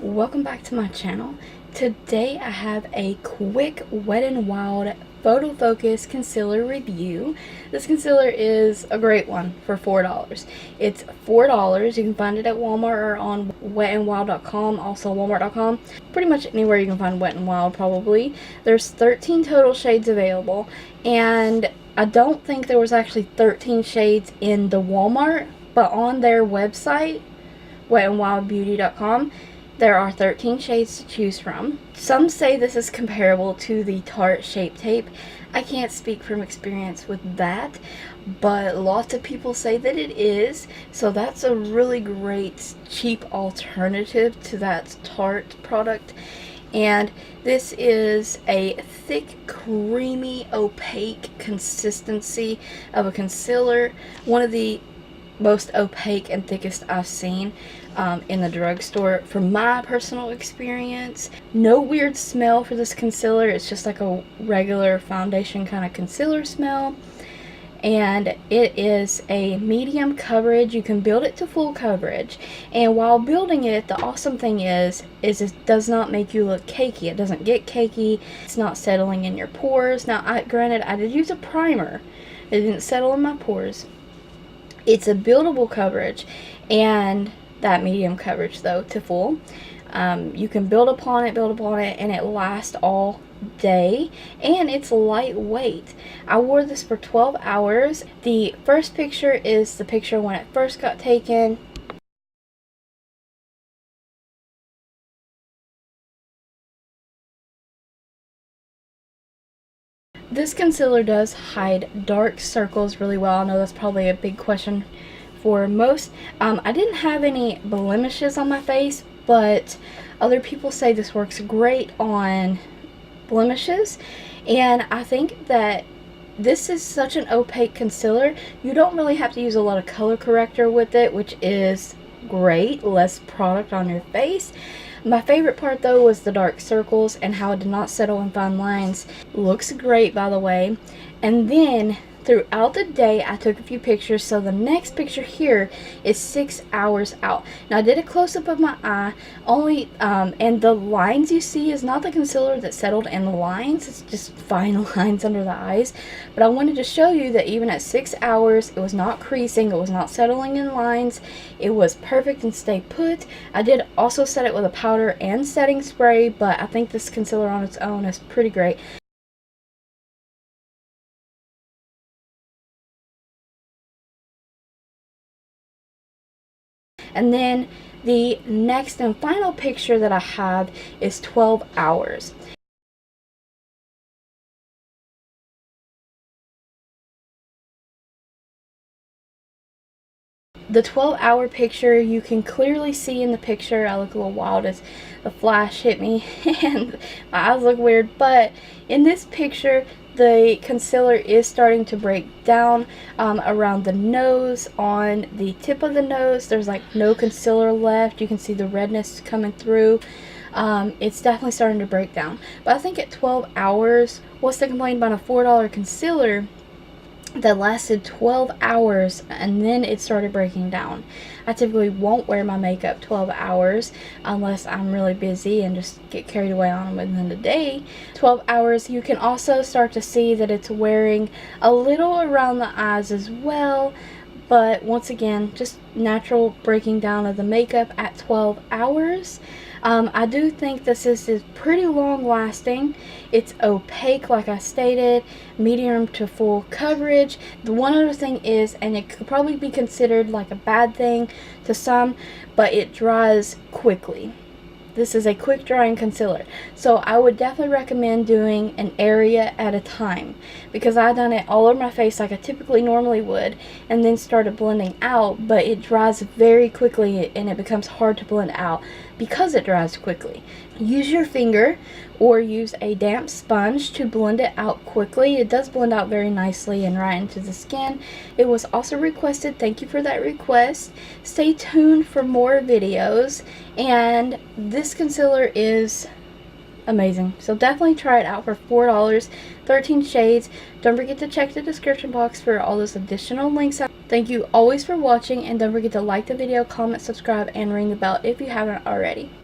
Welcome back to my channel. Today I have a quick Wet n Wild Photofocus concealer review. This concealer is a great one for $4. It's $4. You can find it at Walmart or on wetnwild.com, also walmart.com. Pretty much anywhere you can find Wet n Wild probably. There's 13 total shades available, and I don't think there was actually 13 shades in the Walmart, but on their website, wetnwildbeauty.com, there are 13 shades to choose from. Some say this is comparable to the Tarte Shape Tape. I can't speak from experience with that, but lots of people say that it is. So that's a really great cheap alternative to that Tarte product. And this is a thick, creamy, opaque consistency of a concealer. One of the most opaque and thickest I've seen in the drugstore from my personal experience. No weird smell for this concealer. It's just like a regular foundation kind of concealer smell, and it is a medium coverage. You can build it to full coverage, and while building it, the awesome thing is it does not make you look cakey. It doesn't get cakey. It's not settling in your pores. Now, granted, I did use a primer. It didn't settle in my pores. It's a buildable coverage, and that medium coverage though to full. You can build upon it, and it lasts all day, and it's lightweight. I wore this for 12 hours. The first picture is the picture when it first got taken. This concealer does hide dark circles really well. I know that's probably a big question for most. I didn't have any blemishes on my face, but other people say this works great on blemishes, and I think that this is such an opaque concealer, you don't really have to use a lot of color corrector with it, which is great. Less product on your face. My favorite part though was the dark circles and how it did not settle in fine lines. Looks great, by the way. And then throughout the day I took a few pictures, so the next picture here is 6 hours out. Now I did a close-up of my eye only, and the lines you see is not the concealer that settled in the lines, it's just fine lines under the eyes. But I wanted to show you that even at 6 hours it was not creasing, it was not settling in lines, it was perfect and stay put. I did also set it with a powder and setting spray, but I think this concealer on its own is pretty great. And then the next and final picture that I have is 12 hours. The 12-hour picture, you can clearly see in the picture, I look a little wild as the flash hit me and my eyes look weird, but in this picture the concealer is starting to break down around the nose. On the tip of the nose there's like no concealer left. You can see the redness coming through. It's definitely starting to break down, but I think at 12 hours, what's the complaint about a $4 concealer that lasted 12 hours and then it started breaking down? I typically won't wear my makeup 12 hours unless I'm really busy and just get carried away on within the day. 12 hours, you can also start to see that it's wearing a little around the eyes as well, but once again, just natural breaking down of the makeup at 12 hours. I do think this is pretty long lasting. It's opaque, like I stated, medium to full coverage. The one other thing is, and it could probably be considered like a bad thing to some, but it dries quickly. This is a quick drying concealer, so I would definitely recommend doing an area at a time, because I done it all over my face like I typically normally would and then started blending out, but it dries very quickly and it becomes hard to blend out because it dries quickly. Use your finger or use a damp sponge to blend it out quickly. It does blend out very nicely and right into the skin. It was also requested. Thank you for that request. Stay tuned for more videos, and this concealer is amazing, so definitely try it out for $4. 13 shades. Don't forget to check the description box for all those additional links. Thank you always for watching, and don't forget to like the video, comment, subscribe, and ring the bell if you haven't already.